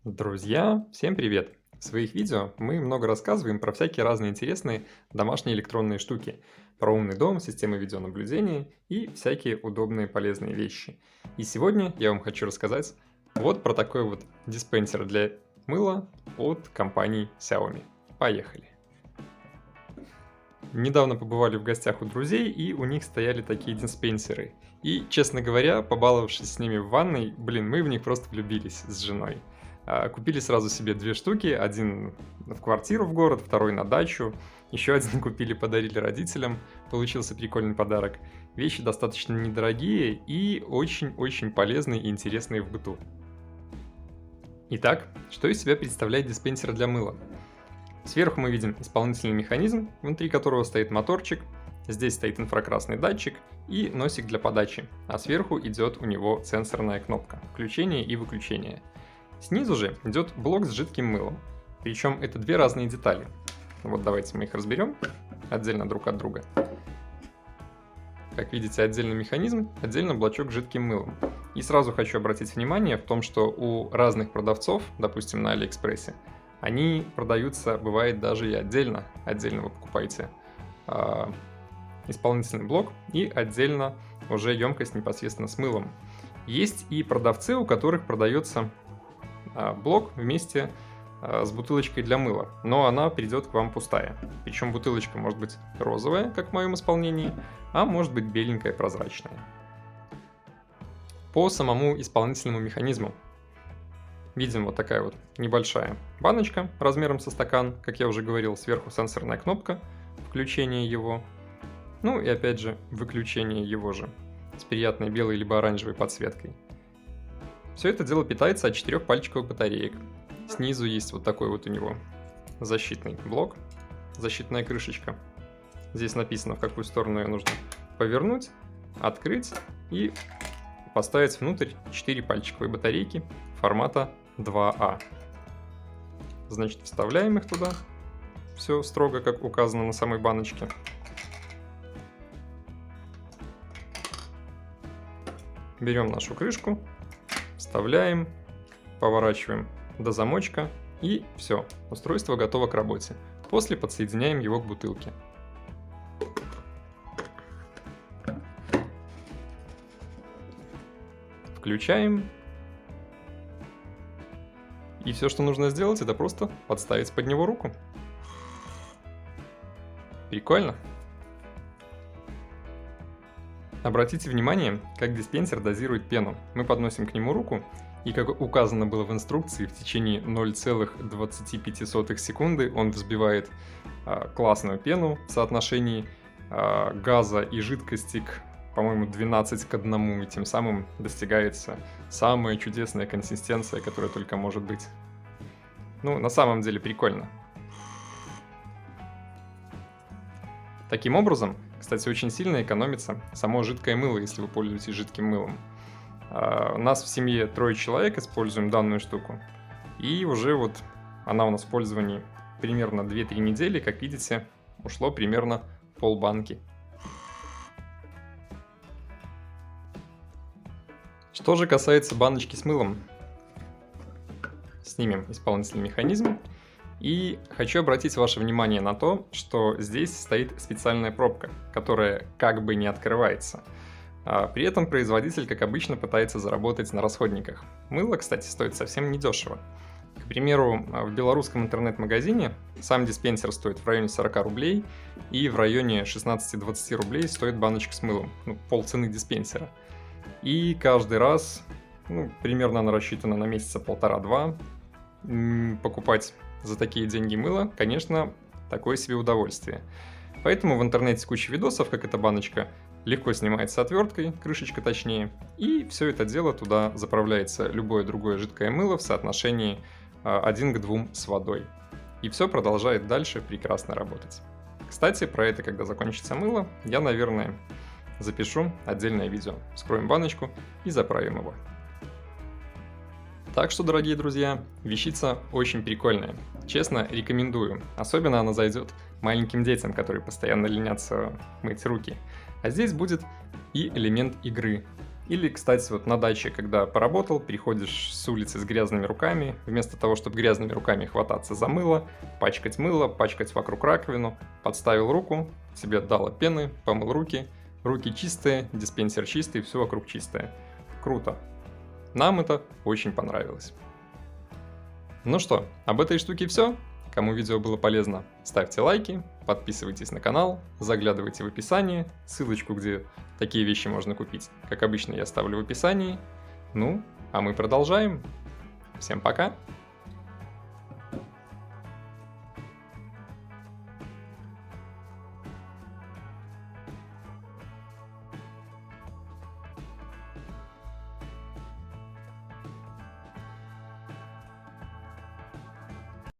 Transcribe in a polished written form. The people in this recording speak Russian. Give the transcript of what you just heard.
Друзья, всем привет! В своих видео мы много рассказываем про всякие разные интересные домашние электронные штуки, про умный дом, системы видеонаблюдения и всякие удобные полезные вещи. И сегодня я вам хочу рассказать вот про такой вот диспенсер для мыла от компании Xiaomi. Поехали! Недавно побывали в гостях у друзей, и у них стояли такие диспенсеры. И, честно говоря, побаловавшись с ними в ванной, мы в них просто влюбились с женой. Купили сразу себе две штуки, один в квартиру в город, второй на дачу. Еще один купили, подарили родителям, получился прикольный подарок. Вещи достаточно недорогие и очень-очень полезные и интересные в быту. Итак, что из себя представляет диспенсер для мыла? Сверху мы видим исполнительный механизм, внутри которого стоит моторчик, здесь стоит инфракрасный датчик и носик для подачи, а сверху идет у него сенсорная кнопка включения и выключения. Снизу же идет блок с жидким мылом, причем это две разные детали. Вот давайте мы их разберем отдельно друг от друга. Как видите, отдельно механизм, отдельно блочок с жидким мылом. И сразу хочу обратить внимание в том, что у разных продавцов, допустим на Алиэкспрессе, они продаются, бывает, даже и отдельно. Отдельно вы покупаете исполнительный блок и отдельно уже емкость непосредственно с мылом. Есть и продавцы, у которых продается блок вместе с бутылочкой для мыла, но она придет к вам пустая. Причем бутылочка может быть розовая, как в моем исполнении, а может быть беленькая, прозрачная. По самому исполнительному механизму видим вот такая вот небольшая баночка размером со стакан, как я уже говорил, сверху сенсорная кнопка включения его, ну и опять же выключение его же с приятной белой либо оранжевой подсветкой. Все это дело питается от 4 пальчиковых батареек. Снизу есть вот такой вот у него защитный блок, защитная крышечка. Здесь написано, в какую сторону ее нужно повернуть, открыть и поставить внутрь 4 пальчиковые батарейки формата 2А. Значит, вставляем их туда. Все строго, как указано на самой баночке. Берем нашу крышку, вставляем, поворачиваем до замочка и все, устройство готово к работе. После подсоединяем его к бутылке. Включаем. И все, что нужно сделать, это просто подставить под него руку. Прикольно. Обратите внимание, как диспенсер дозирует пену. Мы подносим к нему руку, и как указано было в инструкции, в течение 0,25 секунды он взбивает классную пену в соотношении газа и жидкости к, по-моему, 12 к 1, и тем самым достигается самая чудесная консистенция, которая только может быть. Ну, на самом деле прикольно. Таким образом, кстати, очень сильно экономится само жидкое мыло, если вы пользуетесь жидким мылом. У нас в семье 3 человек используем данную штуку, и уже вот она у нас в пользовании примерно 2-3 недели, как видите, ушло примерно полбанки. Что же касается баночки с мылом, снимем исполнительный механизм. И хочу обратить ваше внимание на то, что здесь стоит специальная пробка, которая как бы не открывается. При этом производитель, как обычно, пытается заработать на расходниках. Мыло, кстати, стоит совсем недешево. К примеру, в белорусском интернет-магазине сам диспенсер стоит в районе 40 рублей, и в районе 16-20 рублей стоит баночка с мылом, полцены диспенсера. И каждый раз, примерно она рассчитана на месяца 1,5-2, покупать за такие деньги мыло, конечно, такое себе удовольствие. Поэтому в интернете куча видосов, как эта баночка легко снимается отверткой, крышечка точнее, и все это дело туда заправляется любое другое жидкое мыло в соотношении 1 к 2 с водой. И все продолжает дальше прекрасно работать. Кстати, про это, когда закончится мыло, я, наверное, запишу отдельное видео. Вскроем баночку и заправим его. Так что, дорогие друзья, вещица очень прикольная. Честно, рекомендую. Особенно она зайдет маленьким детям, которые постоянно ленятся мыть руки. А здесь будет и элемент игры. Или, кстати, вот на даче, когда поработал, приходишь с улицы с грязными руками, вместо того, чтобы грязными руками хвататься за мыло, пачкать вокруг раковину, подставил руку, тебе дало пены, помыл руки, руки чистые, диспенсер чистый, все вокруг чистое. Круто. Нам это очень понравилось. Ну что, об этой штуке все. Кому видео было полезно, ставьте лайки, подписывайтесь на канал, заглядывайте в описание, ссылочку, где такие вещи можно купить, как обычно, я ставлю в описании. Ну, а мы продолжаем. Всем пока!